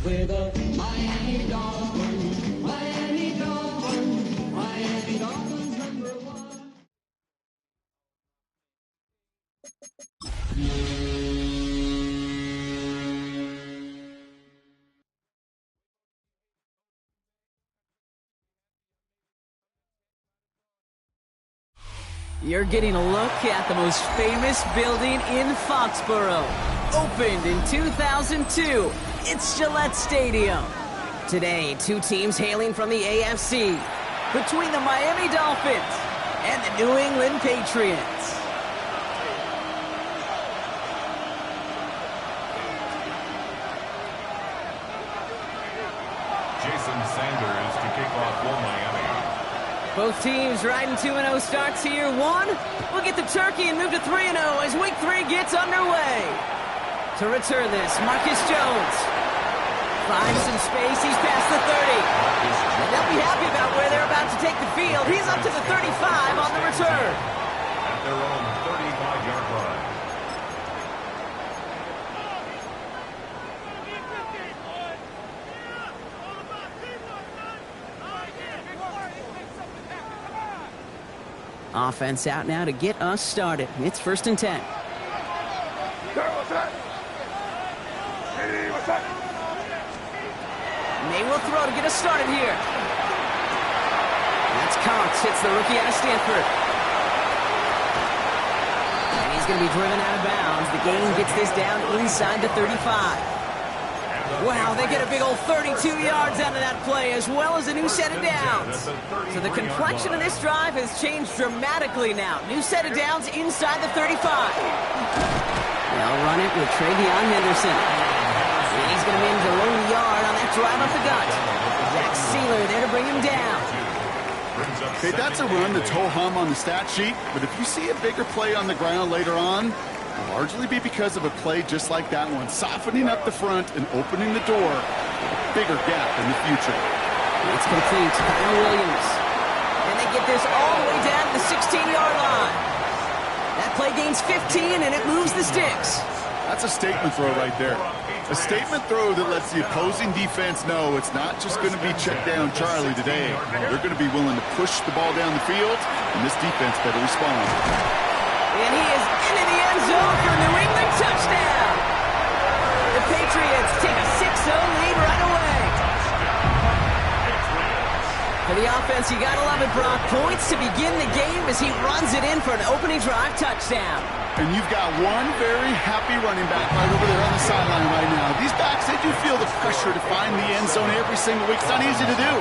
We're the Miami Dolphins, Miami Dolphins, Miami Dolphins #1. You're getting a look at the most famous building in Foxborough. Opened in 2002, it's Gillette Stadium. Today, two teams hailing from the AFC, between the Miami Dolphins and the New England Patriots. Jason Sanders to kick off for Miami. Both teams riding 2-0 starts here. We'll get the turkey and move to 3-0 as week 3 gets underway. To return this, Marcus Jones finds some space. He's past the 30. And they'll be happy about where they're about to take the field. He's up to the 35 on the return. At their own 35-yard line. Offense out now to get us started. It's 1st and 10. May will throw to get us started here. That's Cox. Hits the rookie out of Stanford. And he's going to be driven out of bounds. The gain gets this down inside the 35. Wow, they get a big old 32 yards out of that play, as well as a new set of downs. So the complexion of this drive has changed dramatically now. New set of downs inside the 35. They'll run it with Travion Henderson. And he's going to manage a low yard on that drive up the gut. Zach Sealer there to bring him down. Okay, that's a run that's ho-hum on the stat sheet, but if you see a bigger play on the ground later on, it'll largely be because of a play just like that one, softening up the front and opening the door for a bigger gap in the future. It's complete. Kyle Williams. And they get this all the way down to the 16-yard line. That play gains 15, and it moves the sticks. That's a statement throw right there. A statement throw that lets the opposing defense know it's not just going to be check down Charlie today. They're going to be willing to push the ball down the field, and this defense better respond. And he is into the end zone for a New England touchdown. The Patriots take a 6-0 lead right away. For the offense, you gotta love it, Brock. Points to begin the game as he runs it in for an opening drive touchdown. And you've got one very happy running back right over there on the sideline right now. These backs, they do feel the pressure to find the end zone every single week. It's not easy to do.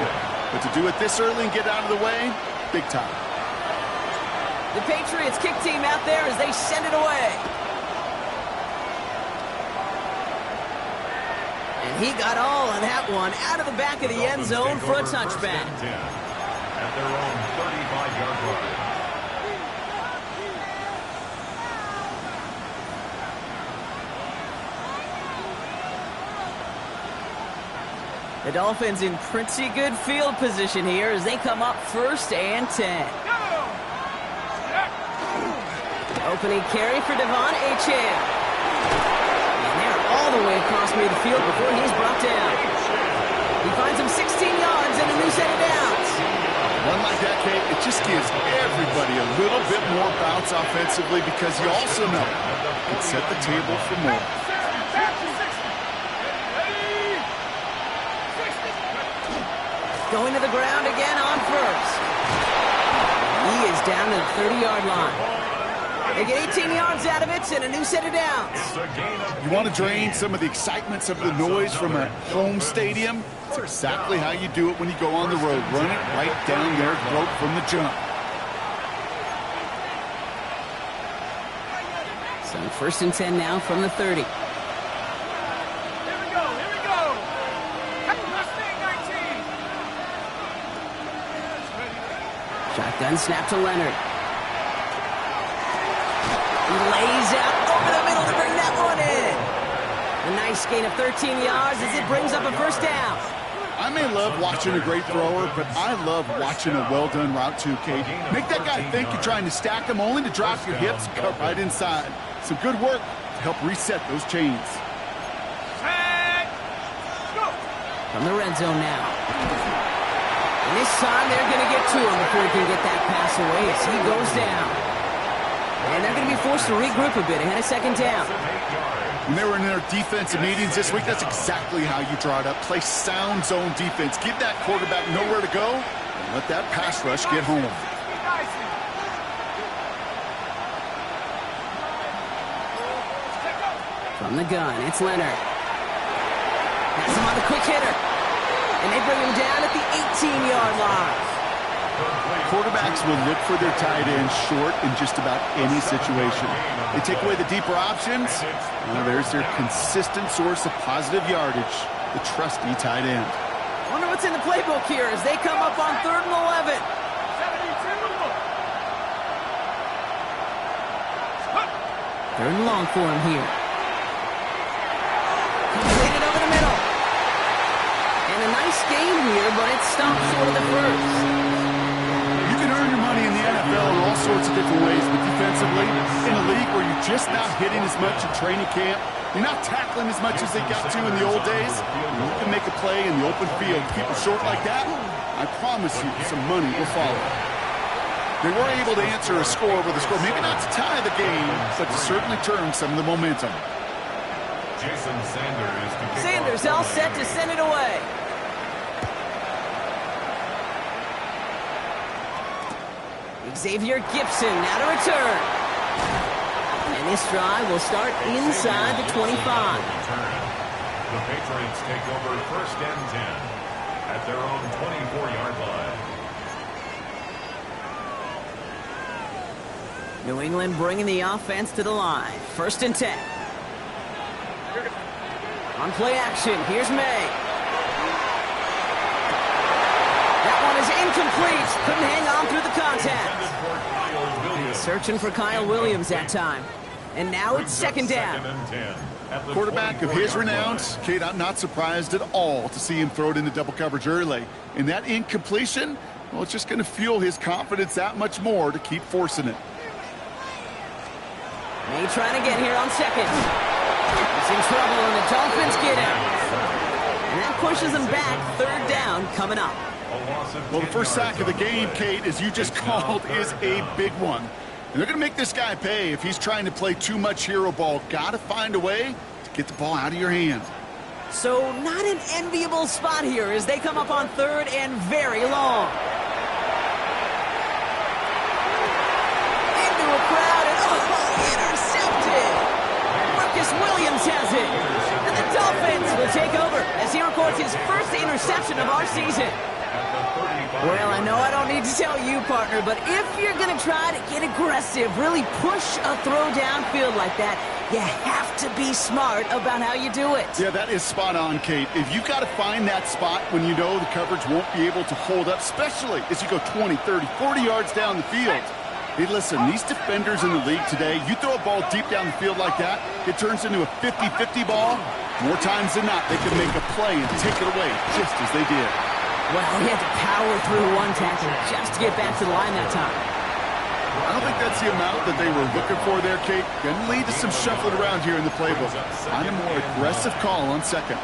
But to do it this early and get out of the way, big time. The Patriots kick team out there as they send it away. And he got all on that one out of the back of the end zone for a touchback. At their own 35-yard line. The Dolphins in pretty good field position here as they come up 1st and 10. Opening carry for Devon Achane. And they're all the way across midfield before he's brought down. He finds him 16 yards and a new set of downs. One like that, Kate, it just gives everybody a little bit more bounce offensively because you also know it can set the table for more. Going to the ground again on 1st. He is down to the 30-yard line. They get 18 yards out of it and a new set of downs. You want to drain some of the excitements of the noise from a home stadium? It's exactly how you do it when you go on the road. Run it right down their throat from the jump. So 1st and 10 now from the 30. Shotgun snap to Leonard. He lays out over the middle to bring that one in. A nice gain of 13 yards as it brings up a 1st down. I may love watching a great thrower, but I love watching a well-done route too, Kate. Make that guy think you're trying to stack him only to drop your hips, cut right inside. Some good work to help reset those chains. Set, go. From the red zone now. And this time they're going to get to him before he can get that pass away as he goes down. And they're going to be forced to regroup a bit ahead of second down. When they were in their defensive meetings this week, that's exactly how you draw it up. Play sound zone defense. Give that quarterback nowhere to go and let that pass rush get home. From the gun, it's Leonard. That's him on the quick hitter. And they bring him down at the 18-yard line. Quarterbacks will look for their tight end short in just about any situation. They take away the deeper options. Well, there's their consistent source of positive yardage, the trusty tight end. Wonder what's in the playbook here as they come up on 3rd and 11. Third and long for him here. Completed over the middle. And a nice game here, but it stops short of the first. You can earn your money in the NFL in all sorts of different ways, but defensively, in a league where you're just not hitting as much in training camp, you're not tackling as much as they got to in the old days, you can make a play in the open field. Keep it short like that, I promise you some money will follow. They were able to answer a score with a score, maybe not to tie the game, but to certainly turn some of the momentum. Jason Sanders. Sanders all set to send it away. Xavier Gibson now to return. And this drive will start inside the 25. The Patriots take over 1st and 10 at their own 24-yard line. New England bringing the offense to the line. 1st and 10. On play action, here's May. That one is incomplete. Couldn't hang on through the contact. Searching for Kyle Williams that time. And now it's 2nd down. Quarterback of his renown, Kate, I'm not surprised at all to see him throw it into double coverage early. And that incompletion, well, it's just going to fuel his confidence that much more to keep forcing it. May trying to get here on 2nd. He's in trouble and the Dolphins get him. And that pushes him back. 3rd down coming up. Well, the first sack of the game, Kate, as you just called, is a big one. And they're going to make this guy pay if he's trying to play too much hero ball. Got to find a way to get the ball out of your hands. So not an enviable spot here as they come up on 3rd and very long. Into a crowd and intercepted. Marcus Williams has it. And the Dolphins will take over as he records his first interception of our season. Well, I know I don't need to tell you, partner, but if you're going to try to get aggressive, really push a throw downfield like that, you have to be smart about how you do it. Yeah, that is spot on, Kate. If you've got to find that spot when you know the coverage won't be able to hold up, especially as you go 20, 30, 40 yards down the field. Hey, listen, these defenders in the league today, you throw a ball deep down the field like that, it turns into a 50-50 ball. More times than not, they can make a play and take it away just as they did. Well, he had to power through one tackle just to get back to the line that time. I don't think that's the amount that they were looking for there, Kate. Going to lead to some shuffling around here in the playbook. Find a more aggressive call on 2nd.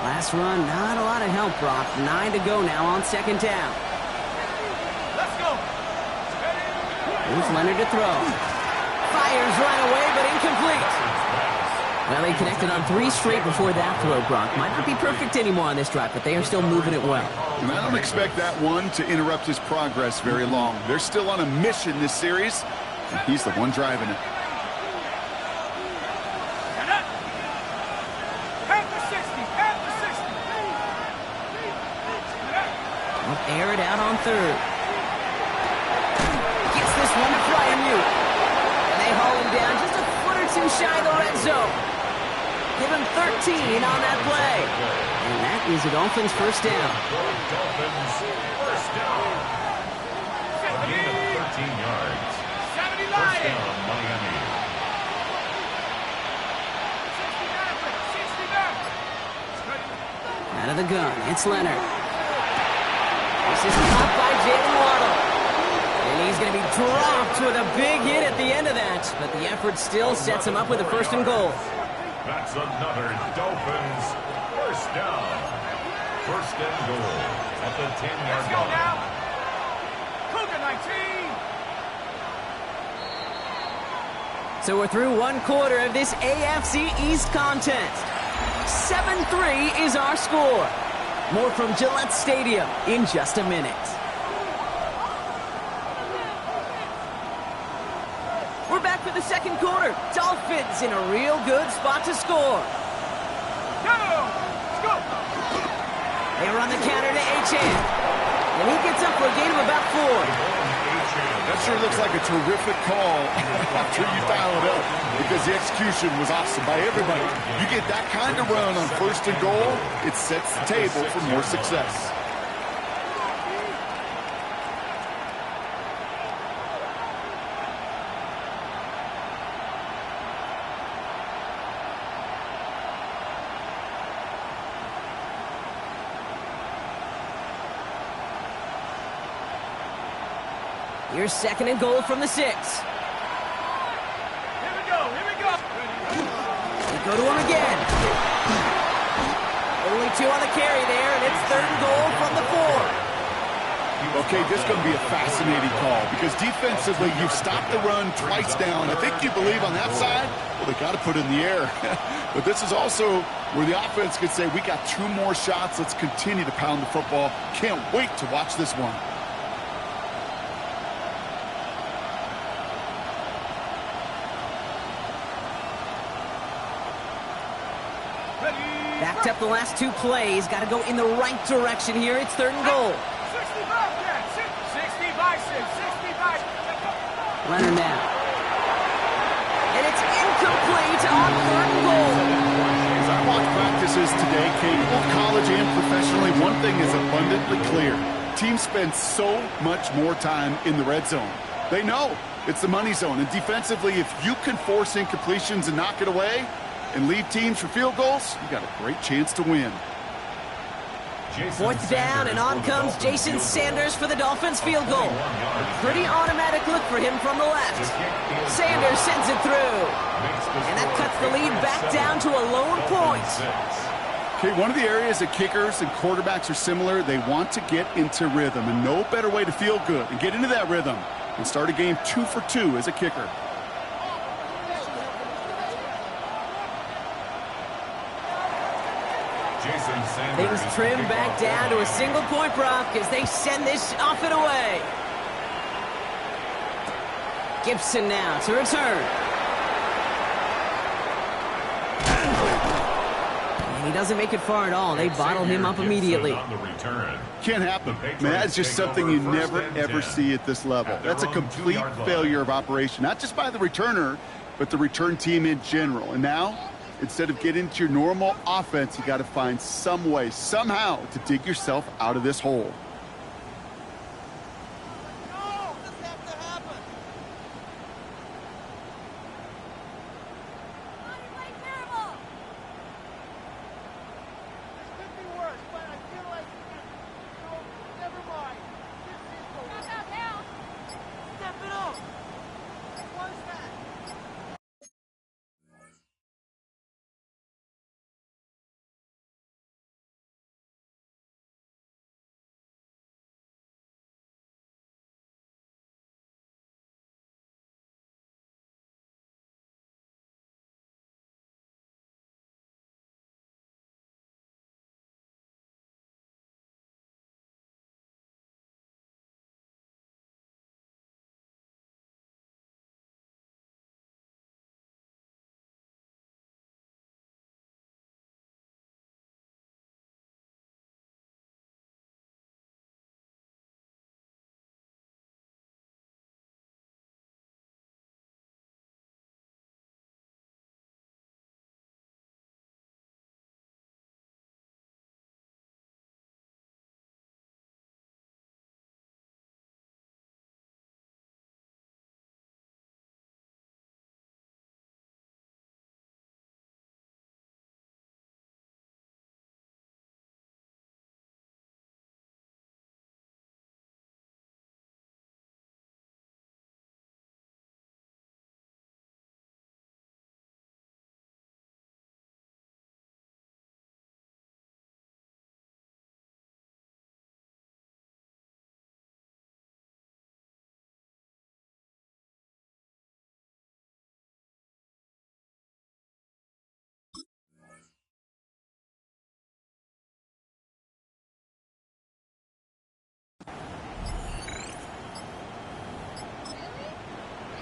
Last run, not a lot of help, Brock. 9 to go now on 2nd down. Let's go. Here's Leonard to throw. Fires right away, but incomplete. Well, they connected on 3 straight before that throw, Brock. Might not be perfect anymore on this drive, but they are still moving it well. And I don't expect that one to interrupt his progress very long. They're still on a mission this series, and he's the one driving it. We'll air it out on 3rd. Gets this one to Freiermuth. And they haul him down just a foot or two shy of the red zone. Give him 13 on that play. And that is a Dolphins 1st down. Dolphins 1st down. A gain of 13 yards. 1st down, Miami. Out of the gun, it's Leonard. This is caught by Jalen Waddle. And he's going to be dropped with a big hit at the end of that. But the effort still sets him up with a 1st and goal. That's another Dolphins 1st down. First and goal at the 10-yard Let's go line. now. Cougar 19. So we're through one quarter of this AFC East contest. 7-3 is our score. More from Gillette Stadium in just a minute. We're back for the second quarter. Dolphins in a real good spot to score. Let's go. They run the counter to Achan. And he gets up for a gain of about 4. That sure looks like a terrific call after you dial it up, because the execution was awesome by everybody. You get that kind of run on first and goal, it sets the table for more success. Here's second and goal from the 6. Here we go. They go to him again. Only 2 on the carry there, and it's third and goal from the 4. Okay, this is going to be a fascinating call, because defensively, you've stopped the run twice down. I think you believe on that side, well, they got to put it in the air. But this is also where the offense could say, we got 2 more shots. Let's continue to pound the football. Can't wait to watch this one. Backed up the last 2 plays. Got to go in the right direction here. It's third and goal. 65, yeah. 60 by 6. Leonard now. And it's incomplete on third and goal. As I watch practices today, Kate, both college and professionally, one thing is abundantly clear. Teams spend so much more time in the red zone. They know it's the money zone. And defensively, if you can force incompletions and knock it away and leave teams for field goals, you got a great chance to win. Fourth down, and on comes Jason Sanders for the Dolphins field goal. Pretty automatic look for him from the left. Sanders sends it through. And that cuts the lead back down to a lone point. Okay, one of the areas that kickers and quarterbacks are similar, they want to get into rhythm. And no better way to feel good and get into that rhythm and start a game 2 for 2 as a kicker. Things trim back down to a single-point Brock as they send this off and away. Gibson now to return. And he doesn't make it far at all. They bottle him up immediately. Can't happen. Man, that's just something you never, ever see at this level. That's a complete failure of operation, not just by the returner, but the return team in general. And now, instead of getting into your normal offense, you got to find some way, somehow, to dig yourself out of this hole.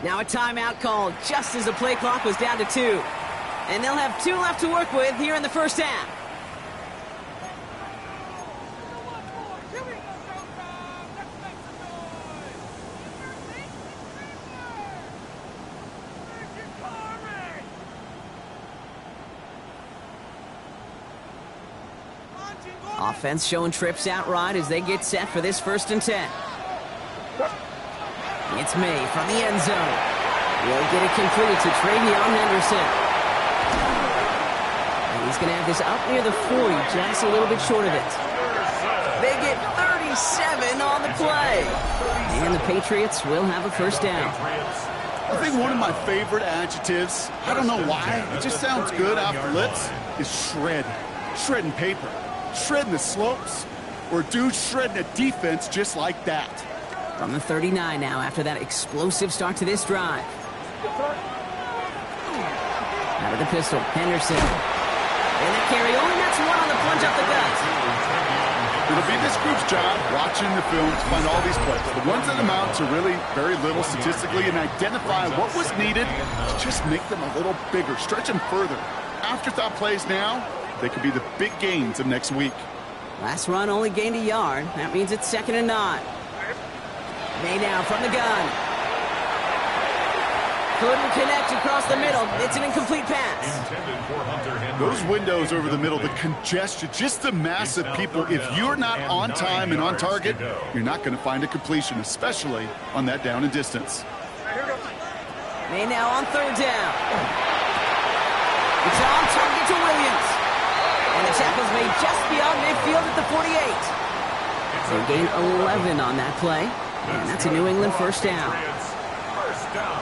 Now a timeout called just as the play clock was down to 2. And they'll have 2 left to work with here in the first half. Offense showing trips out right as they get set for this 1st and 10. It's May from the end zone. Will get it complete to Travion Henderson. And he's going to have this up near the 40, just a little bit short of it. They get 37 on the play. And the Patriots will have a first down. I think one of my favorite adjectives, I don't know why, it just sounds good off the lips, is shred. Shredding paper. Shredding the slopes, or dude shredding a defense just like that. From the 39 now after that explosive start to this drive. Out of the pistol, Henderson. And that carry only nets 1 on the plunge up the gut. It'll be this group's job watching the film to find all these plays. The ones that amount to really very little statistically and identify what was needed to just make them a little bigger, stretch them further. Afterthought plays now, they could be the big gains of next week. Last run only gained a yard. That means it's 2nd and 9. May now from the gun. Couldn't connect across the middle. It's an incomplete pass. Those windows over the middle, the congestion, just the mass of people. If you're not on time and on target, you're not going to find a completion, especially on that down and distance. May now on 3rd down. It's on target to Williams. And the tackle's made just beyond midfield at the 48. They gain 11 on that play. And that's a New England first down. First down.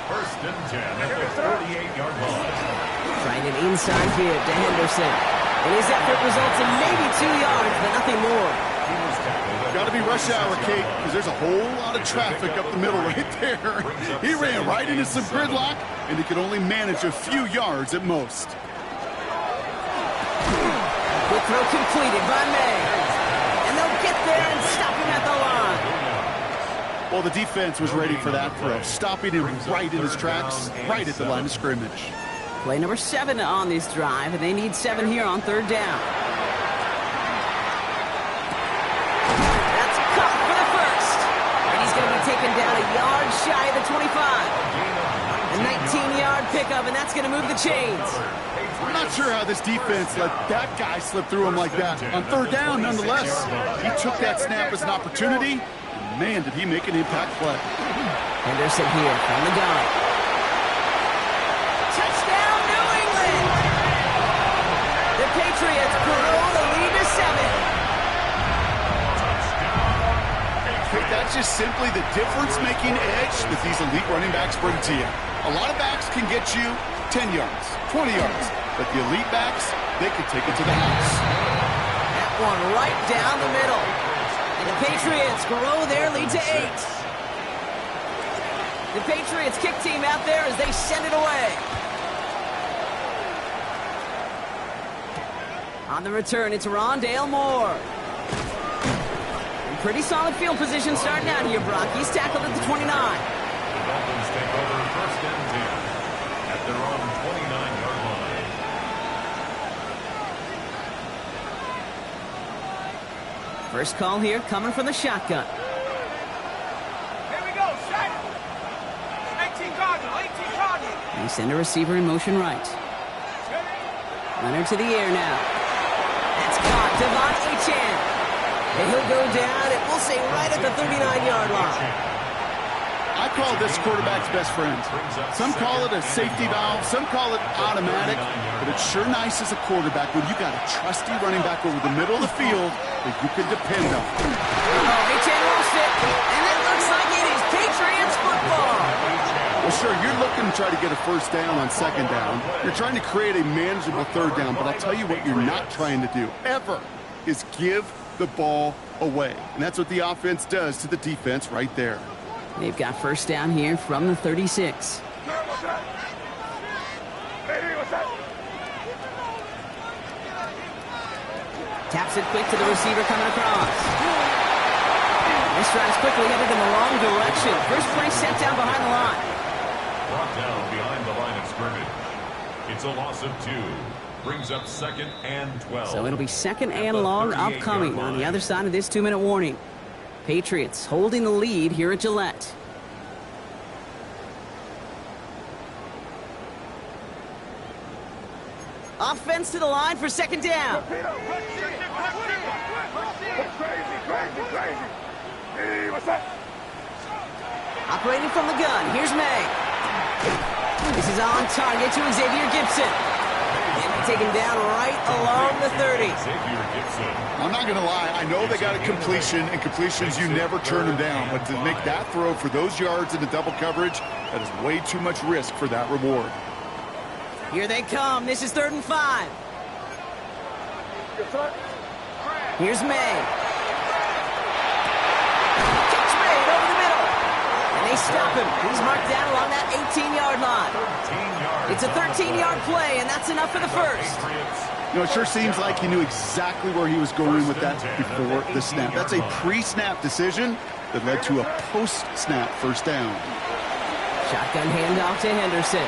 1st and 10 at the 38-yard line. Trying an inside give to Henderson. And his effort results in maybe 2 yards, but nothing more. Got to be rush hour, Kate, because there's a whole lot of traffic up the middle right there. He ran right into some gridlock, and he could only manage a few yards at most. Good throw completed by May. And they'll get there and stop him at the line. Well, the defense was ready for that throw, stopping him right in his tracks, right at the line of scrimmage. Play number 7 on this drive, and they need 7 here on 3rd down. That's caught for the first. And he's going to be taken down a yard shy of the 25. A 19-yard pickup, and that's going to move the chains. I'm not sure how this defense let that guy slip through him like that. On 3rd down, nonetheless, he took that snap as an opportunity. And man, did he make an impact play. Henderson here from the gun. Touchdown, New England! The Patriots grow the lead to 7. That's just simply the difference-making edge that these elite running backs bring to you. A lot of backs can get you 10 yards, 20 yards. But the elite backs, they can take it to the house. That one right down the middle. And the Patriots grow their lead to 8. The Patriots kick team out there as they send it away. On the return, it's Rondale Moore. In pretty solid field position starting out here, Brock. He's tackled at the 29. The Dolphins take over 1st and 10 at their own 29-yard line. First call here coming from the shotgun. Here we go, set. 18 Cardinal, 18 Cardinal. They send a receiver in motion right. Leonard to the air now. That's caught. Devon Achane. And he'll go down, and we'll say right at the 39-yard line. I call this quarterback's best friend. Some call it a safety valve, some call it automatic, but it's sure nice as a quarterback when you got a trusty running back over the middle of the field that you can depend on. Oh, Achane lost it, and it looks like it is Patriots football. Well, sure, you're looking to try to get a first down on 2nd down. You're trying to create a manageable 3rd down, but I'll tell you what you're not trying to do, ever, is give the ball away. And that's what the offense does to the defense right there. They've got first down here from the 36. Taps it quick to the receiver coming across. This drive's quickly headed in the wrong direction. First play set down behind the line. Brought down behind the line of scrimmage. It's a loss of 2. Brings up 2nd and 12. So it'll be 2nd and long upcoming on the other side of this 2-minute warning. Patriots holding the lead here at Gillette. Offense to the line for 2nd down. Operating from the gun, here's May. This is on target to Xavier Gibson. And taken down right along the 30. I'm not going to lie. I know they got a completion, and completions, you never turn them down. But to make that throw for those yards in the double coverage, that is way too much risk for that reward. Here they come. This is 3rd and 5. Here's May. Catch made over the middle. And they stop him. He's marked down along that 18-yard line. It's a 13-yard play, and that's enough for the first. You know, it sure seems like he knew exactly where he was going with that before the snap. That's a pre-snap decision that led to a post-snap first down. Shotgun handoff to Henderson.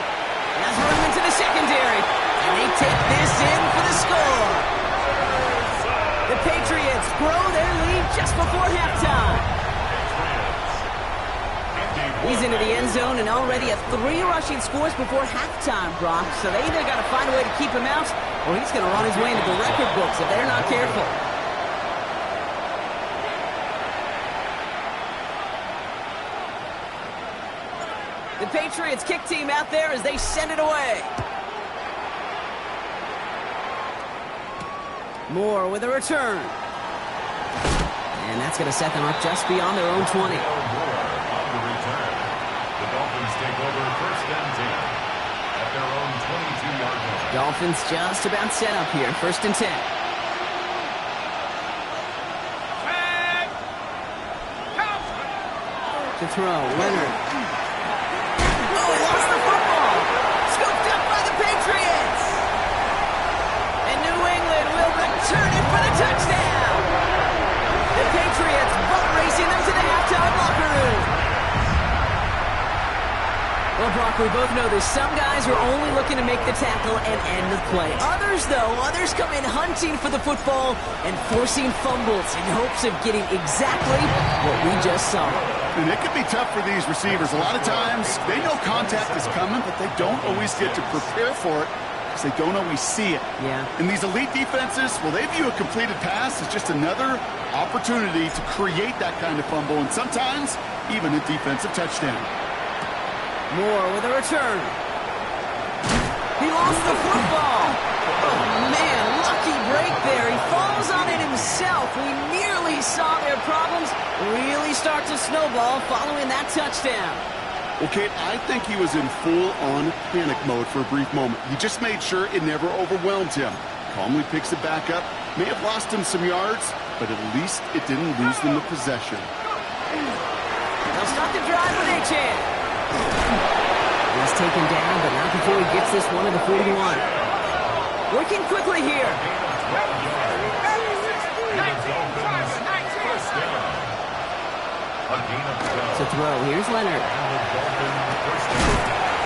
Has run into the secondary, and they take this in for the score. The Patriots grow their lead just before halftime. He's into the end zone and already at 3 rushing scores before halftime, Brock. So they either got to find a way to keep him out, or he's going to run his way into the record books if they're not careful. The Patriots kick team out there as they send it away. Moore with a return. And that's going to set them up just beyond their own 20. The Dolphins take over 1st and 10 at their own 22-yard line. Dolphins just about set up here. 1st and 10. To throw, Leonard. Oh, he lost the football. Scooped up by the Patriots. And New England will return it for the touchdown. The Patriots boat racing them to the halftime locker room. Well, Brock, we both know this. Some guys are only looking to make the tackle and end the play. Others, though, come in hunting for the football and forcing fumbles in hopes of getting exactly what we just saw. And it can be tough for these receivers. A lot of times, they know contact is coming, but they don't always get to prepare for it because they don't always see it. Yeah. And these elite defenses, well, they view a completed pass as just another opportunity to create that kind of fumble, and sometimes even a defensive touchdown. Moore with a return. He lost the football. Oh, man, lucky break there. He falls on it himself. We nearly saw their problems really start to snowball following that touchdown. Well, Kate, I think he was in full-on panic mode for a brief moment. He just made sure it never overwhelmed him. Calmly picks it back up. May have lost him some yards, but at least it didn't lose them the possession. They'll start the drive with H-hand. He's taken down, but not before he gets this one to the 41. Working quickly here. To throw, here's Leonard.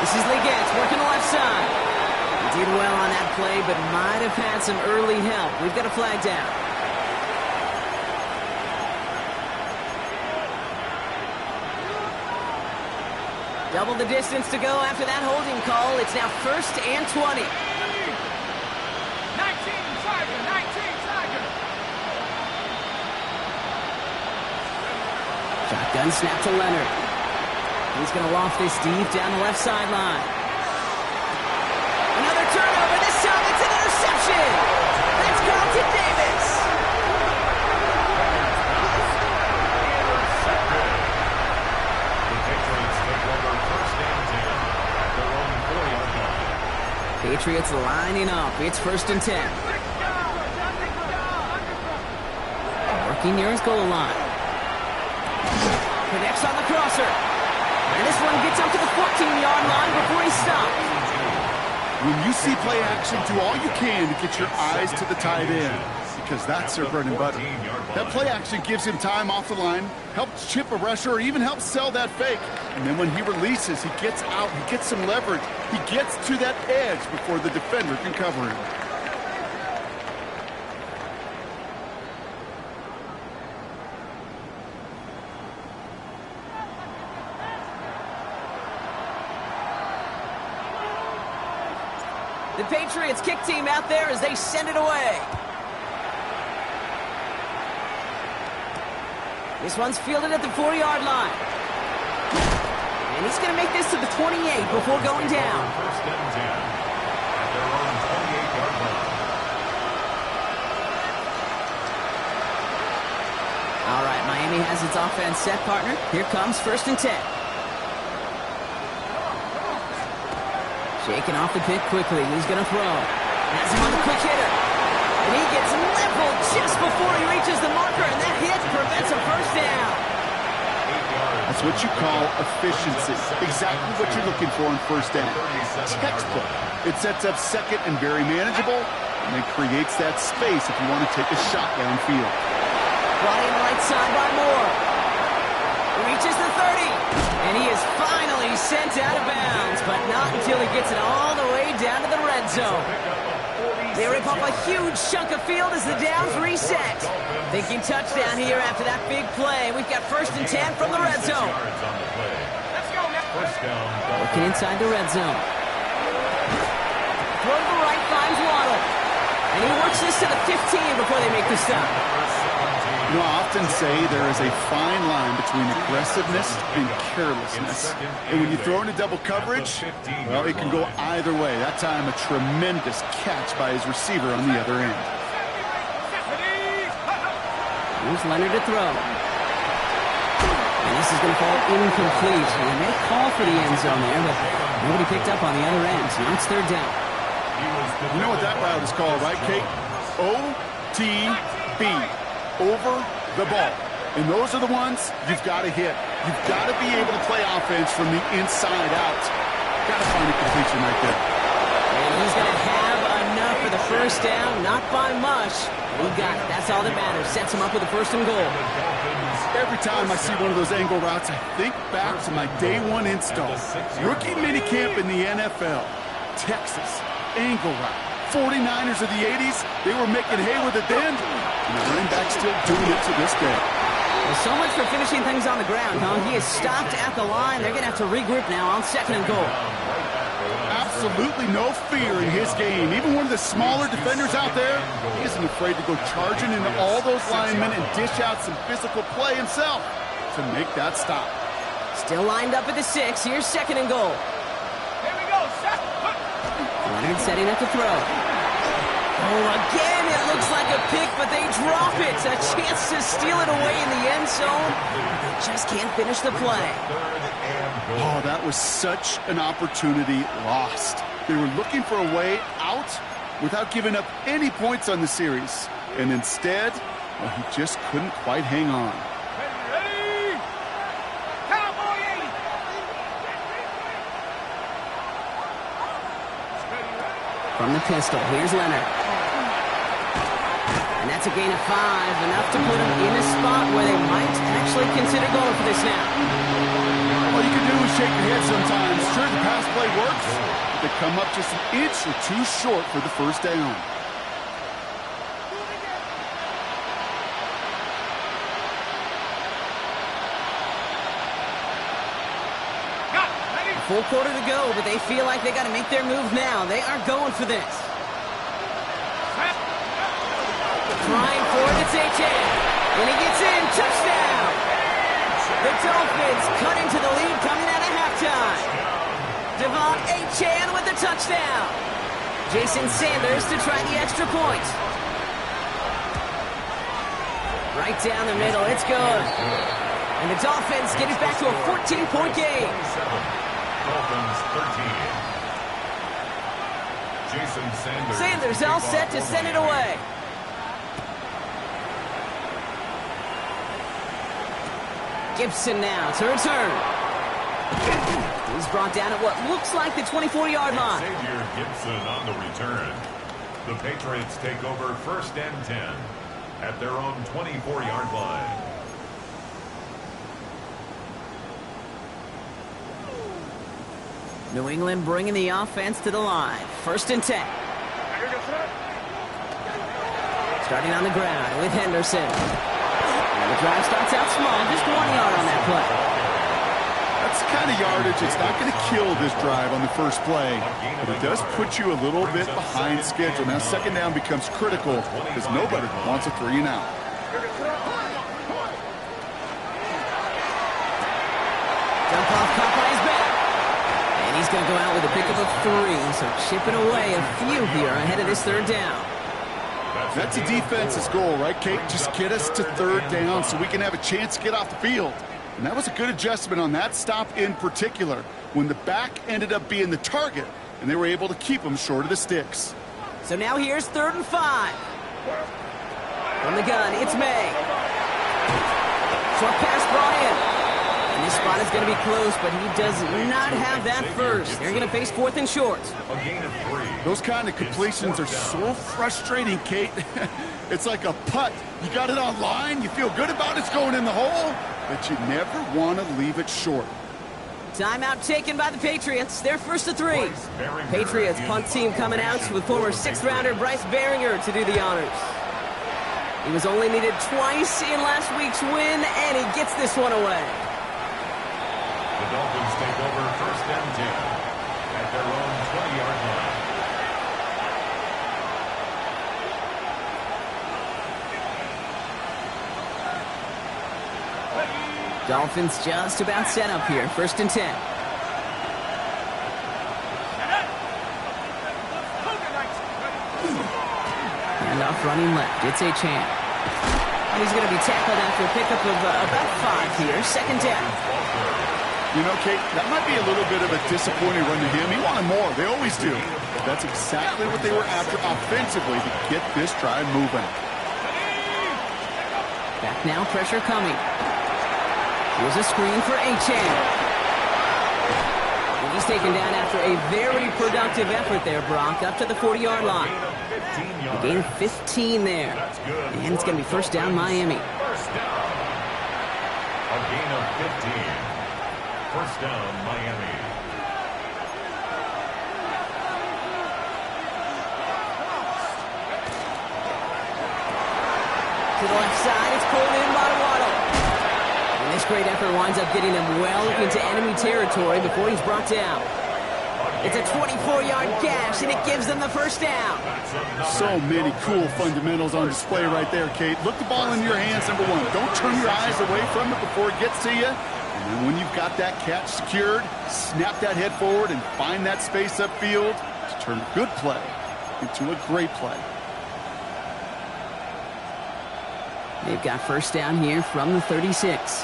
This is Liggett working the left side. He did well on that play, but might have had some early help. We've got a flag down. Double the distance to go after that holding call. It's now 1st and 20. 19 Tiger, 19 Tiger. Shotgun snap to Leonard. He's going to loft this deep down the left sideline. Another turnover. This time it's an interception. That's Carlton Davis. Patriots lining up. It's 1st and 10. Working near his goal line. Connects on the crosser. And this one gets up to the 14-yard line before he stops. When you see play action, do all you can to get your eyes to the tight end. because that's their bread and butter. That play action gives him time off the line, helps chip a rusher, or even helps sell that fake. And then when he releases, he gets out, he gets some leverage. He gets to that edge before the defender can cover him. The Patriots kick team out there as they send it away. This one's fielded at the 4-yard line. And he's going to make this to the 28 before going down. First and 10 at their own 28-yard line. All right, Miami has its offense set, partner. Here comes first and 10. Shaking off the pick quickly. He's going to throw. Has him on the quick hitter. And he gets leveled just before he reaches the marker, and that hit prevents a first down. That's what you call efficiency. Exactly what you're looking for in first down. Textbook. It sets up second and very manageable, and it creates that space if you want to take a shot downfield. Brought in right side by Moore. Reaches the 30. And he is finally sent out of bounds, but not until he gets it all the way down to the red zone. They rip up a huge chunk of field as the downs reset. Thinking touchdown here after that big play. We've got first and 10 from the red zone. Let's go now. Looking inside the red zone. Throw to the right, finds Waddle. And he works this to the 15 before they make the stop. You know, I often say there is a fine line between aggressiveness and carelessness. And when you throw into double coverage, well, it can go either way. That time, a tremendous catch by his receiver on the other end. Here's Leonard to throw. And this is going to fall incomplete. And they may call for the end zone there, but nobody picked up on the other end. So now it's third down. You know what that route is called, right, Kate? OTB. Over the ball. And those are the ones you've got to hit. You've got to be able to play offense from the inside out. Got to find a completion right there. And he's going to have enough for the first down. Not by much. He got it. That's all that matters. Sets him up with a first and goal. Every time I see one of those angle routes, I think back to my day one install. Rookie minicamp in the NFL. Texas. Angle route. 49ers of the 80s, they were making hay with it then. And the running back's still doing it to this day. Well, so much for finishing things on the ground, huh? He is stopped at the line. They're going to have to regroup now on second and goal. Absolutely no fear in his game. Even one of the smaller defenders out there, he isn't afraid to go charging into all those linemen and dish out some physical play himself to make that stop. Still lined up at the 6. Here's second and goal. Here we go. Set. Leonard setting up to throw. Oh, again, it looks like a pick, but they drop it. A chance to steal it away in the end zone. They just can't finish the play. Oh, that was such an opportunity lost. They were looking for a way out without giving up any points on the series. And instead, well, he just couldn't quite hang on. Ready? Cowboy 80. From the pistol, here's Leonard. And that's a gain of 5, enough to put him in a spot where they might actually consider going for this now. All you can do is shake your head sometimes. Sure, the pass play works, but they come up just an inch or two short for the first down. Full quarter to go, but they feel like they got to make their move now. They are going for this. Trying for it, it's H.A. And he gets in, touchdown! The Dolphins cut into the lead coming out of halftime. Devon Achane with the touchdown. Jason Sanders to try the extra point. Right down the middle, it's good. And the Dolphins get it back to a 14-point game. Dolphins 13. Jason Sanders. Sanders all set to send it away. Gibson now to return. He's brought down at what looks like the 24-yard line. Xavier Gibson on the return. The Patriots take over 1st and 10 at their own 24-yard line. New England bringing the offense to the line. 1st and 10. Starting on the ground with Henderson. And the drive starts out small, just 1 yard on that play. That's the kind of yardage it's not going to kill this drive on the first play, but it does put you a little bit behind schedule. Now 2nd down becomes critical because nobody wants a 3 and out. Jump off caught by his back. And he's going to go out with a pickup of 3, so chipping away a few here ahead of this 3rd down. That's a defense's goal, right, Kate? Just get us to 3rd down so we can have a chance to get off the field. And that was a good adjustment on that stop in particular, when the back ended up being the target, and they were able to keep him short of the sticks. So now here's 3rd and 5. From the gun, it's May. Short pass brought in. And this spot is going to be close, but he does not have that first. They're going to face 4th and short. A gain of 3. Those kind of completions are so frustrating, Kate. It's like a putt. You got it on line, you feel good about it's going in the hole, but you never want to leave it short. Timeout taken by the Patriots. They're 1st and 3. Patriots punt team coming out with former 6th-rounder Bryce Baringer to do the honors. He was only needed twice in last week's win, and he gets this one away. The Dolphins take over 1st and 10 at their own 20-yard line. Dolphins just about set up here. 1st and 10. And off running left. It's Achane. And he's going to be tackled after a pickup of about 5 here. 2nd down. You know, Kate, that might be a little bit of a disappointing run to him. He wanted more. They always do. But that's exactly what they were after offensively to get this drive moving. Back now, pressure coming. Here's a screen for Achane. And he's taken down after a very productive effort there, Brock, up to the 40-yard line. A gain of 15 there. And it's going to be 1st down, Miami. 1st down. A gain of 15. 1st down, Miami. To the left side, it's pulled in by Waddle. And this great effort winds up getting him well into enemy territory before he's brought down. It's a 24-yard gash, and it gives them the 1st down. So many cool fundamentals on display right there, Kate. Look the ball in your hands, number 1. Don't turn your eyes away from it before it gets to you. And then when you've got that catch secured, snap that head forward and find that space upfield to turn a good play into a great play. They've got 1st down here from the 36.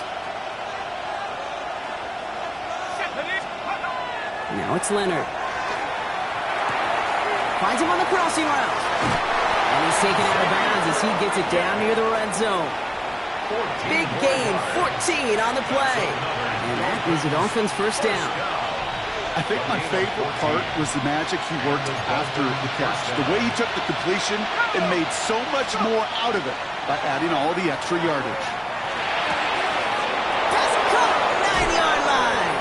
Now it's Leonard. Finds him on the crossing route. And he's taken out of bounds as he gets it down near the red zone. Big gain, 14 on the play. And that is the Dolphins' 1st down. I think my favorite part was the magic he worked after the catch. The way he took the completion and made so much more out of it by adding all the extra yardage. Pass caught, 9-yard line.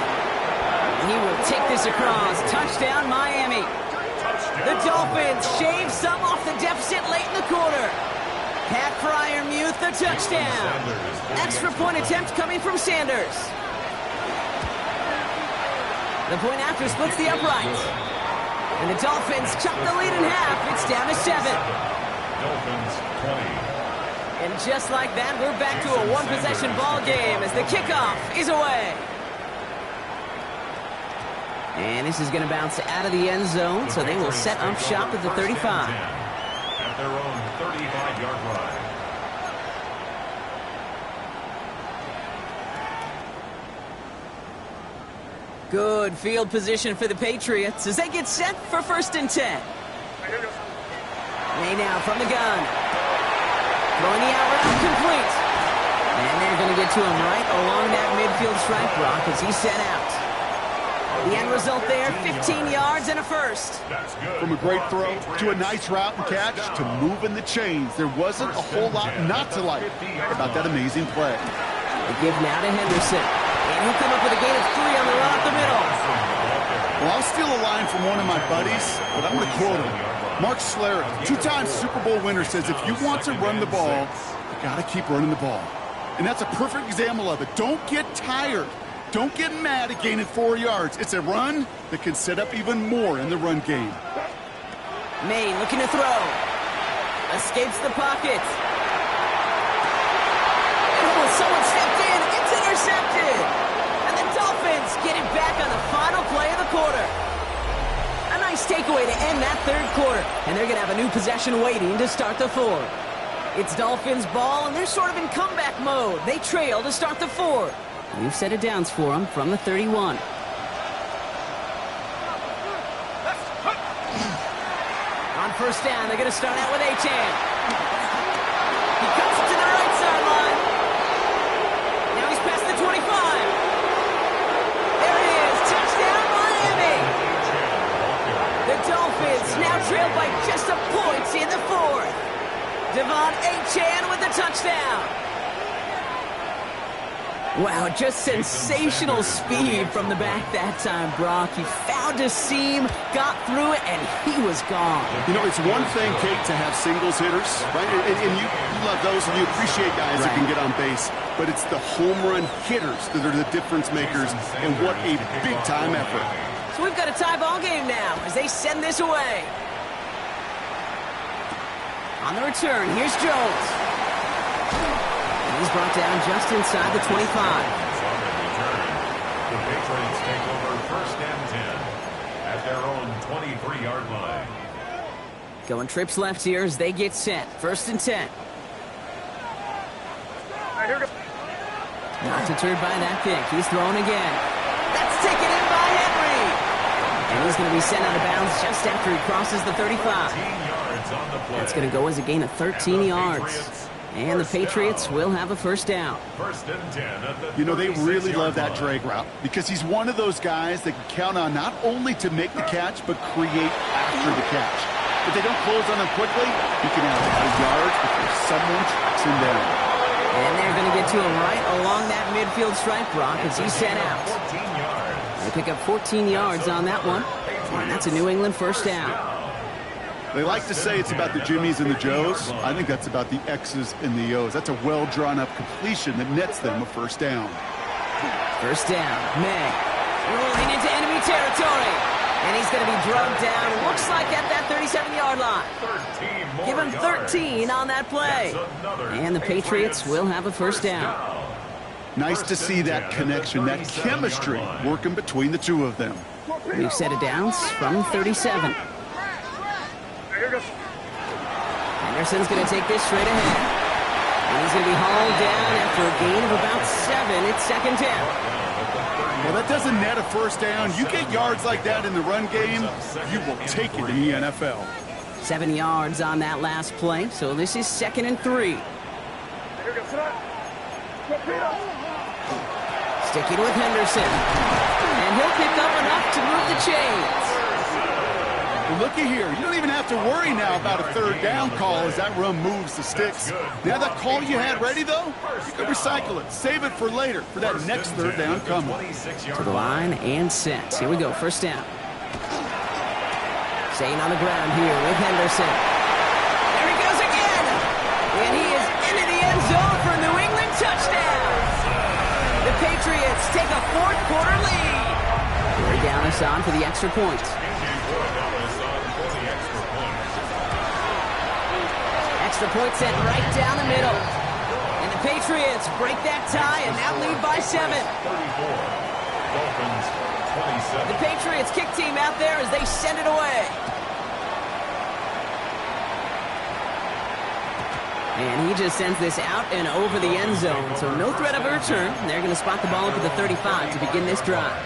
And he will take this across. Touchdown, Miami. The Dolphins shave some off the deficit late in the quarter. Pat Fryermuth, the touchdown. Extra point attempt coming from Sanders. The point after splits the uprights. And the Dolphins chop the lead in half. It's down to 7. Dolphins 20. And just like that, we're back to a one-possession ball game as the kickoff is away. And this is going to bounce out of the end zone, so they will set up shop at the 35. At their own 35-yard line. Good field position for the Patriots as they get set for 1st and 10. They now from the gun. Throwing the out route complete. And they're going to get to him right along that midfield stripe, Brock, as he's set out. A The end result there, 15 yards and a first. That's good. From a great throw to a nice route and catch to moving the chains, there wasn't a whole lot not to like about that amazing play. They give now to Henderson. And he'll come up with a gain of 3 on the run up the middle. Well, I'll steal a line from one of my buddies, but I'm going to quote him. Mark Schlereth, 2-time Super Bowl winner, says if you want to run the ball, you got to keep running the ball. And that's a perfect example of it. Don't get tired. Don't get mad at gaining 4 yards. It's a run that can set up even more in the run game. May looking to throw. Escapes the pocket. Oh, someone stepped in. It's intercepted. And the Dolphins get it back on the final play of the quarter. A nice takeaway to end that third quarter. And they're going to have a new possession waiting to start the fourth. It's Dolphins ball, and they're sort of in comeback mode. They trail to start the fourth. New set of downs for them from the 31. On first down, they're going to start out with Achane. He cuts it to the right sideline. Now he's past the 25. There it is. Touchdown, Miami. The Dolphins now trail by just a point in the fourth. Devon Achane with the touchdown. Wow, just sensational speed from the back that time, Brock. He found a seam, got through it, and he was gone. You know, it's one thing, Kate, to have singles hitters, right? And you love those, and you appreciate guys that can get on base. But it's the home run hitters that are the difference makers, and what a big-time effort. So we've got a tie ball game now as they send this away. On the return, here's Jones. He's brought down just inside the 25. The Patriots take over first and 10 at their own 23-yard line. Going trips left here as they get set. First and 10. Not deterred by that pick. He's throwing again. That's taken in by Henry. And he's going to be sent out of bounds just after he crosses the 35. That's going to go as a gain of 13 yards. And the Patriots will have a first down. First and 10 at the You know, they really love that drag drag route because he's one of those guys that can count on not only to make the catch, but create after the catch. If they don't close on him quickly, he can have a lot of yards before someone tracks him down. And they're going to get to him right along that midfield stripe, Brock, as he's sent out. 14 yards. They pick up 14 yards on that one. And that's a New England first down. They like to say it's about the Jimmies and the Joes. I think that's about the X's and the O's. That's a well-drawn-up completion that nets them a first down. First down, May. Rolling into enemy territory. And he's going to be drugged down, looks like at that 37-yard line. Give him 13 on that play. And the Patriots will have a first down. Nice to see that connection, that chemistry working between the two of them. We've set it downs from 37. Anderson's going to take this straight ahead. And he's going to be hauled down after a gain of about 7. It's second down. Well, that doesn't net a first down. You get yards like that in the run game, you will take it in the NFL. 7 yards on that last play, so this is second and 3. Sticking with Henderson. And he'll pick up enough to move the chains. Well, looky here. You don't even have to worry now about a third down call as that run moves the sticks. Now that call you had ready, though, you can recycle it. Save it for later for that next third down coming. To the line and set. Here we go, first down. Staying on the ground here with Henderson. There he goes again. And he is into the end zone for a New England touchdown. The Patriots take a fourth quarter lead. Corey Dallas on for the extra point. Extra point set right down the middle. And the Patriots break that tie and now lead by 7. The Patriots kick team out there as they send it away. And he just sends this out and over the end zone. So no threat of a return. They're going to spot the ball up at the 35 to begin this drive.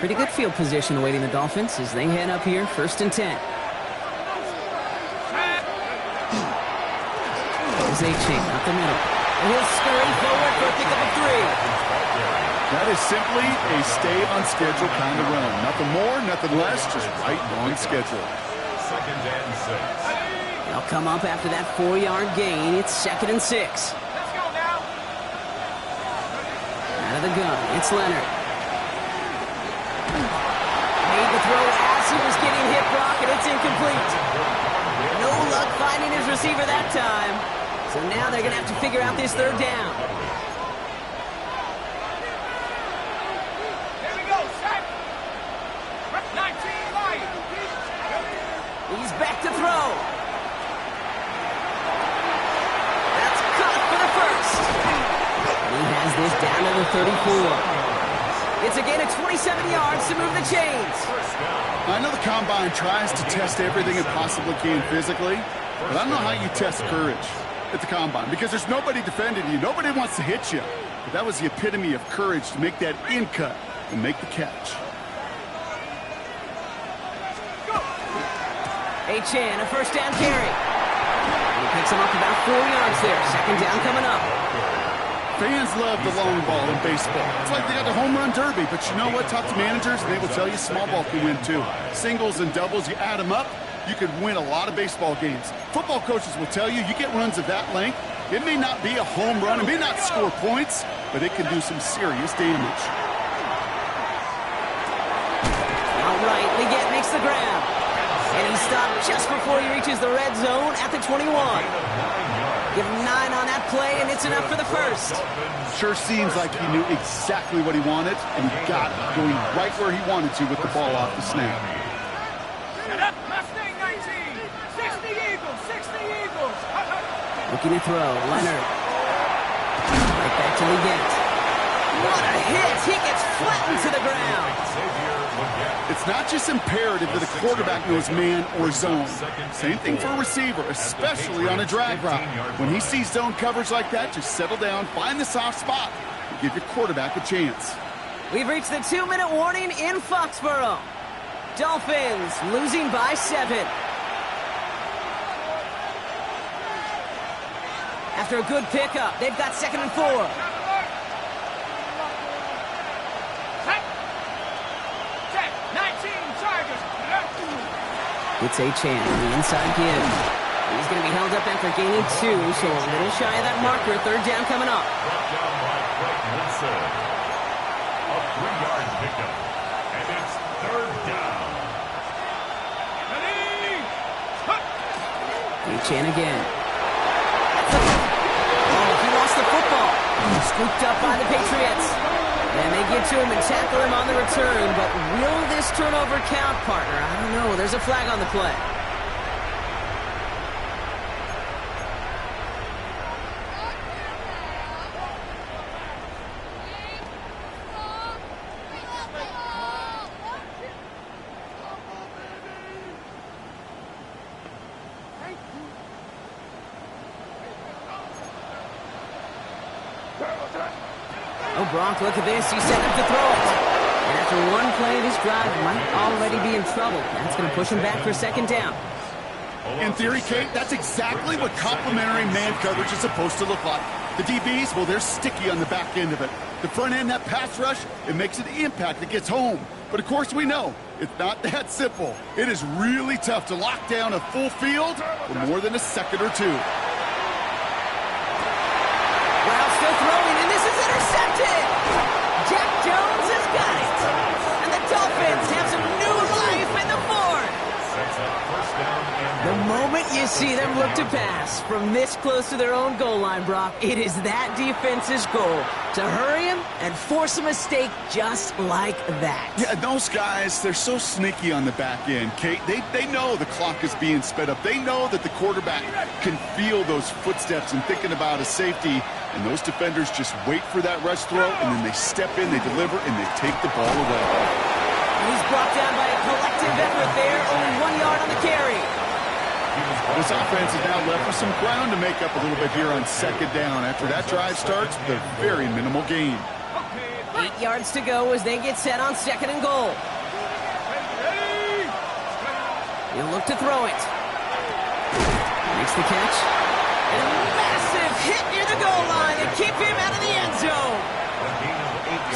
Pretty good field position awaiting the Dolphins as they head up here, first and 10. There's Achane up the middle. And he'll scurry forward for a pickup of 3. That is simply a stay on schedule kind of run. Nothing more, nothing less, just right on schedule. 2nd and 6. They'll come up after that 4-yard gain. It's 2nd and 6. Let's go now. Out of the gun, it's Leonard. Made the throw as he was getting hit, Brock, and it's incomplete. No luck finding his receiver that time. So now they're going to have to figure out this 3rd down. Here we go, set. 19 Lions. He's back to throw. That's caught for the first. And he has this down to the 34. It's a gain of 27 yards to move the chains. I know the combine tries to test everything it possibly can physically, but I don't know how you test courage at the combine because there's nobody defending you. Nobody wants to hit you. But that was the epitome of courage to make that in cut and make the catch. Chan, a 1st down carry. And he picks him up about 4 yards there. 2nd down coming up. Fans love the long ball in baseball. It's like they got the home run derby, but you know what? Talk to managers, and they will tell you small ball can win too. Singles and doubles, you add them up, you could win a lot of baseball games. Football coaches will tell you, you get runs of that length, it may not be a home run, it may not score points, but it can do some serious damage. Outright, Leggett makes the grab. And he stopped just before he reaches the red zone at the 21. Give him 9 on that play, and it's enough for the first. Sure seems like he knew exactly what he wanted, and he got it going right where he wanted to with the ball off the snap. Mustang 19. 60 Eagles. 60 Eagles. Looking to throw. Leonard. Right back to Leggett. What a hit! He gets flattened to the ground. It's not just imperative that a quarterback knows man or zone. Same thing for a receiver, especially on a drag route. When he sees zone coverage like that, just settle down, find the soft spot, and give your quarterback a chance. We've reached the 2-minute warning in Foxborough. Dolphins losing by 7. After a good pickup, they've got 2nd and 4. It's Chan on the inside give. He's going to be held up after gaining 2, so a little shy of that marker. 3rd down coming up. A 3-yard pickup, and it's 3rd down. Chan again. Oh, he lost the football. Scooped up by the Patriots. And they get to him and tackle him on the return, but will this turnover count, partner? I don't know. There's a flag on the play. Oh, Brock, look at this. He set up to throw it. And after one play, this drive might already be in trouble. That's going to push him back for 2nd down. In theory, Kate, that's exactly what complementary man coverage is supposed to look like. The DBs, well, they're sticky on the back end of it. The front end, that pass rush, it makes an impact that gets home. But, of course, we know it's not that simple. It is really tough to lock down a full field for more than a second or 2. Well, still throwing, and this is intercepted! Jack Jones has got it! And the Dolphins have some new life in the 4th! The moment you see them look to pass from this close to their own goal line, Brock, it is that defense's goal to hurry him and force a mistake just like that. Yeah, those guys, they're so sneaky on the back end, Kate. They know the clock is being sped up. They know that the quarterback can feel those footsteps and thinking about a safety, and those defenders just wait for that rush throw, and then they step in, they deliver, and they take the ball away. He's brought down by a collective effort there, only 1 yard on the carry. This offense is now left with some ground to make up a little bit here on 2nd down. After that drive starts, with a very minimal gain. 8 yards to go as they get set on 2nd and goal. He'll look to throw it. Makes the catch. And a massive hit near the goal line to keep him out of the end zone.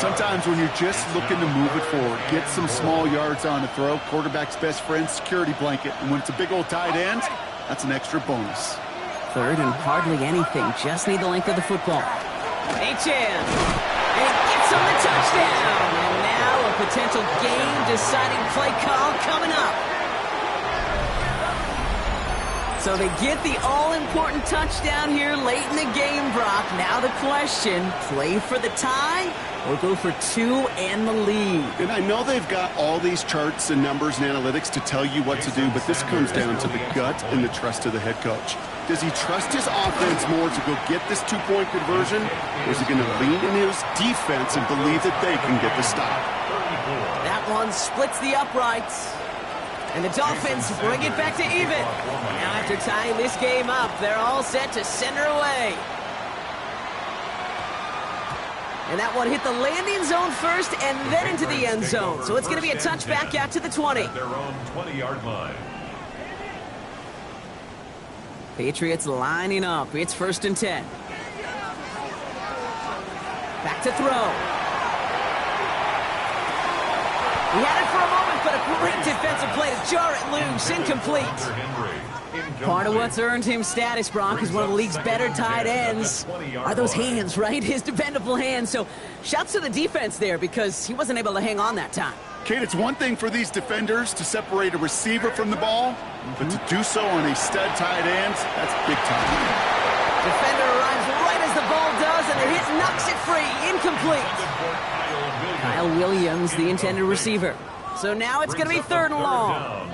sometimes when you're just looking to move it forward, get some small yards on a throw, quarterback's best friend, security blanket. And when it's a big old tight end, that's an extra bonus. Third and hardly anything. Just need the length of the football. H.M. And he gets on the touchdown. And now a potential game-deciding play call coming up. So they get the all-important touchdown here late in the game, Brock. Now the question, play for the tie or go for two and the lead? And I know they've got all these charts and numbers and analytics to tell you what to do, but this comes down to the gut and the trust of the head coach. Does he trust his offense more to go get this two-point conversion, or is he going to lean in his defense and believe that they can get the stop? That one splits the uprights. And the Dolphins bring it back to even. Now after tying this game up, they're all set to send her away. And that one hit the landing zone first and then into the end zone. So it's going to be a touchback out to the 20. Their own 20-yard line. Patriots lining up. It's 1st and 10. Back to throw. He had it for a moment, but a great defensive play to jar it loose. Incomplete. Part of what's earned him status, Brock, is one of the league's better tight ends. Are those hands, right? His dependable hands. So shouts to the defense there because he wasn't able to hang on that time. Kate, it's one thing for these defenders to separate a receiver from the ball, but to do so on a stud tight end, that's big time. Defender arrives right as the ball does, and the hit knocks it free. Incomplete. Kyle Williams, the intended receiver. So now it's going to be 3rd and long.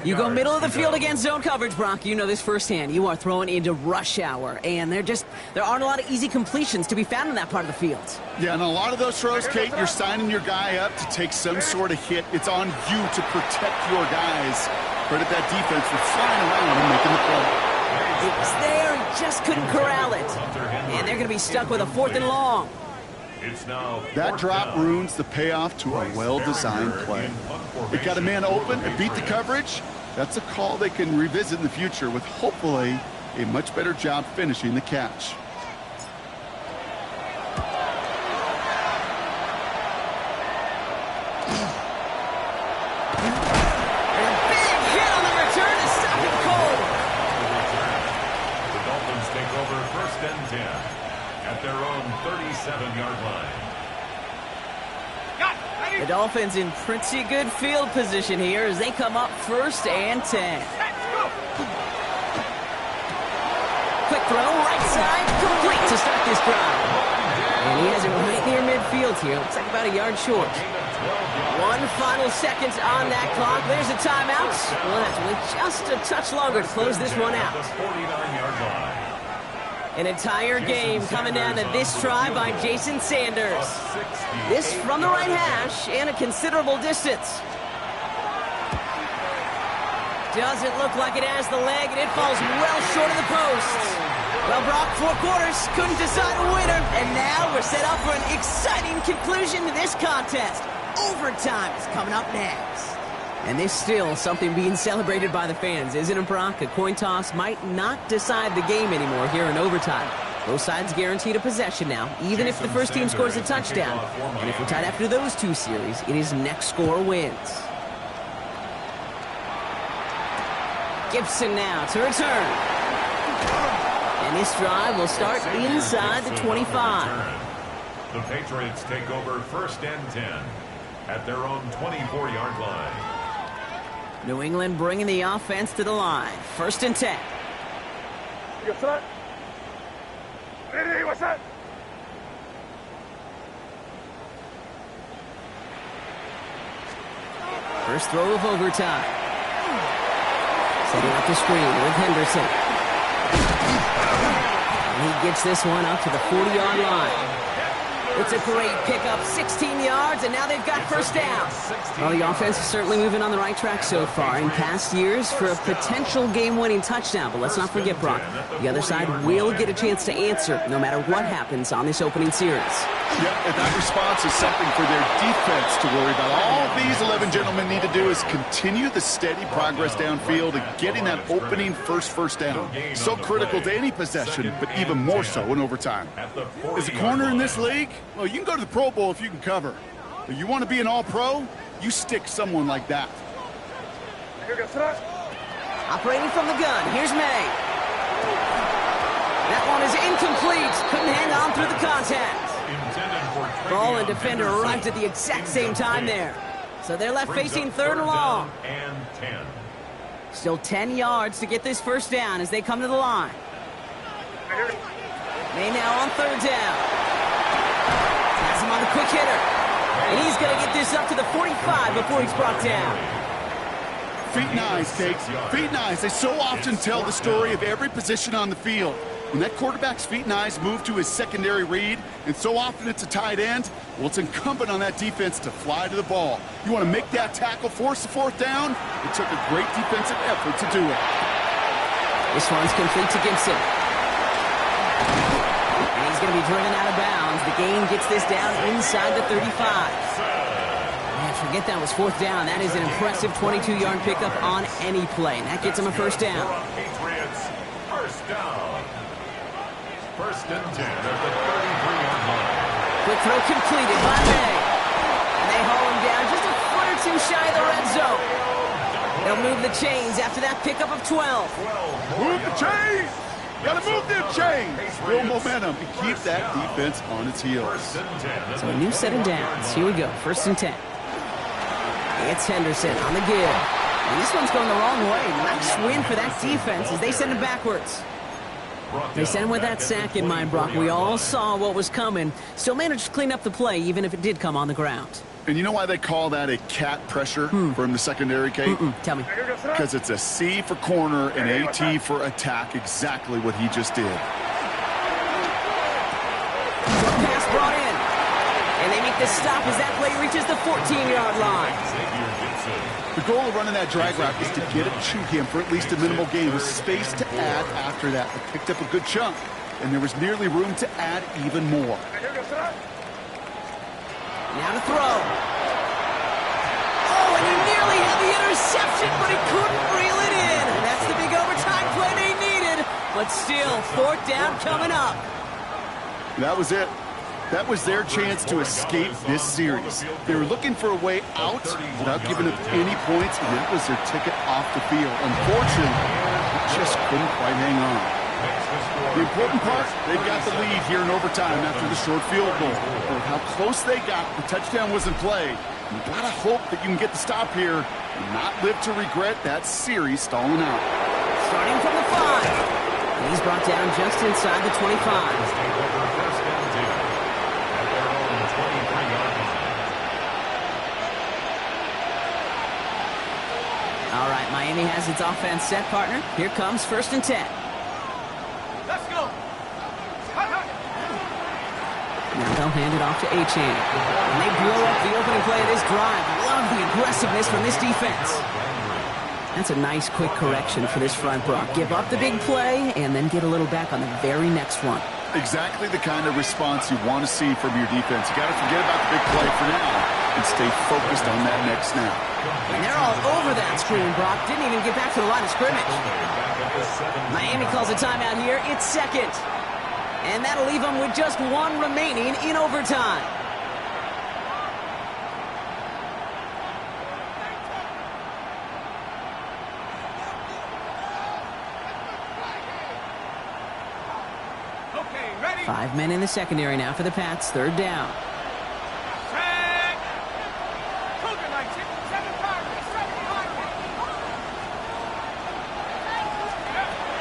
You go middle of the field against zone coverage, Brock. You know this firsthand. You are throwing into rush hour, and there aren't a lot of easy completions to be found in that part of the field. Yeah, and a lot of those throws, Kate, you're signing your guy up to take some sort of hit. It's on you to protect your guys. Credit that defense for flying around and making the play. It was there, he just couldn't corral it. And they're going to be stuck with a 4th and long. That drop ruins the payoff to a well-designed play. They got a man open and beat the coverage. That's a call they can revisit in the future with hopefully a much better job finishing the catch. And a big hit on the return to stop him cold. The Dolphins take over 1st and 10 at their own 37-yard line. The Dolphins in pretty good field position here as they come up 1st and 10. Quick throw, right side, complete to start this drive. And he has it right near midfield here. Looks like about a yard short. 1 final second on that clock. There's a timeout. We'll have to wait just a touch longer to close this one out. An entire game coming down to this try by Jason Sanders. This from the right hash and a considerable distance. Doesn't look like it has the leg, and it falls well short of the post. Well, Brock, 4 quarters, couldn't decide a winner, and now we're set up for an exciting conclusion to this contest. Overtime is coming up next. And there's still something being celebrated by the fans, isn't it, Brock? A coin toss might not decide the game anymore here in overtime. Both sides guaranteed a possession now, even if the first team scores a touchdown. And if we're tied after those 2 series, it is next score wins. Gibson now to return. And this drive will start inside the 25. The Patriots take over 1st and 10 at their own 24-yard line. New England bringing the offense to the line. 1st and 10. First throw of overtime. Setting up the screen with Henderson. And he gets this one up to the 40-yard line. It's a great pickup, 16 yards, and now they've got 1st down. Well, the offense is certainly moving on the right track so far in past years for a potential game-winning touchdown. But let's not forget, Brock, the other side will get a chance to answer no matter what happens on this opening series. Yeah, and that response is something for their defense to worry about. All these 11 gentlemen need to do is continue the steady progress downfield and getting that opening first down. So critical to any possession, but even more so in overtime. As a corner in this league, Well, you can go to the Pro Bowl if you can cover. But you want to be an all-pro, you stick someone like that. Operating from the gun, here's May. That one is incomplete. Couldn't hang on through the contact. Ball and defender arrived at the exact same time there. So they're left facing third and long. And 10. Still 10 yards to get this first down as they come to the line. May now on third down. Has him on the quick hitter. And he's going to get this up to the 45 before he's brought down. Feet and eyes, Takes. Feet and eyes. They so often tell the story of every position on the field. When that quarterback's feet and eyes move to his secondary read, and so often it's a tight end, well, it's incumbent on that defense to fly to the ball. You want to make that tackle, force the fourth down? It took a great defensive effort to do it. This one's complete to Gibson. And he's going to be driven out of bounds. The gain gets this down inside the 35. Man, forget that was fourth down. That is an impressive 22-yard pickup on any play. And that gets him a first down. Patriots, first down. First and 10 at the 33-yard line. Quick throw completed by May. And they haul him down just a foot or two shy of the red zone. They'll move the chains after that pickup of 12. Move the chains! Gotta move them chains! Build momentum and keep that defense on its heels. So a new set of downs. Here we go, first and 10. It's Henderson on the give. And this one's going the wrong way. Nice win for that defense as they send it backwards. They sent him with that sack in mind, Brock. We all saw what was coming. Still managed to clean up the play, even if it did come on the ground. And you know why they call that a cat pressure from the secondary, Kate? Tell me. Because it's a C for corner and a T for attack, exactly what he just did. Pass brought in. And they make the stop as that play reaches the 14-yard line. The goal of running that drag route is to get it to him for at least a minimal gain with space to add after that. They picked up a good chunk, and there was nearly room to add even more. Now to throw. Oh, and he nearly had the interception, but he couldn't reel it in. And that's the big overtime play they needed. But still, fourth down coming up. That was it. That was their chance to escape this series. They were looking for a way out without giving up any points, and that was their ticket off the field. Unfortunately, they just couldn't quite hang on. The important part, they've got the lead here in overtime after the short field goal. But with how close they got, the touchdown was in play. You've got to hope that you can get the stop here and not live to regret that series stalling out. Starting from the 5. And he's brought down just inside the 25. All right, Miami has its offense set, partner. Here comes first and 10. Let's go. Now they'll hand it off to A-Chain. And they blow up the opening play of this drive. Love the aggressiveness from this defense. That's a nice quick correction for this front, Brock. Give up the big play and then get a little back on the very next one. Exactly the kind of response you want to see from your defense. You got to forget about the big play for now and stay focused on that next snap. And they're all over that screen, Brock. Didn't even get back to the line of scrimmage. Miami calls a timeout here. It's second. And that'll leave them with just one remaining in overtime. Okay, ready? 5 men in the secondary now for the Pats. Third down. Set. Cougar Knights, 7 targets, 7 targets.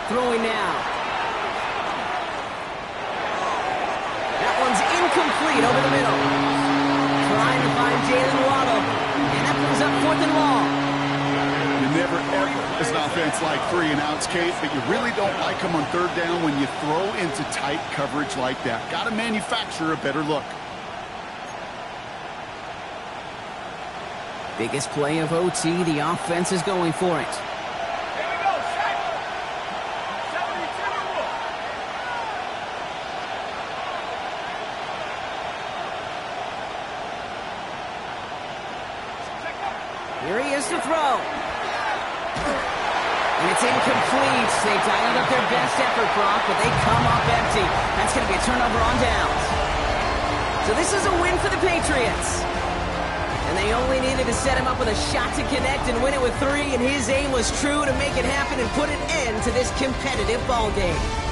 Throwing now. That one's incomplete over the middle. Trying to find Jalen Waddle. And that brings up fourth and long. You never, ever, as an offense, like 3 and outs, Kate, but you really don't like them on third down when you throw into tight coverage like that. Got to manufacture a better look. Biggest play of OT. The offense is going for it. Here we go, set. 72 rule. Here he is to throw. And it's incomplete. They dialed up their best effort, Brock, but they come up empty. That's going to be a turnover on downs. So So this is a win for the Patriots. And they only needed to set him up with a shot to connect and win it with 3, and his aim was true to make it happen and put an end to this competitive ball game.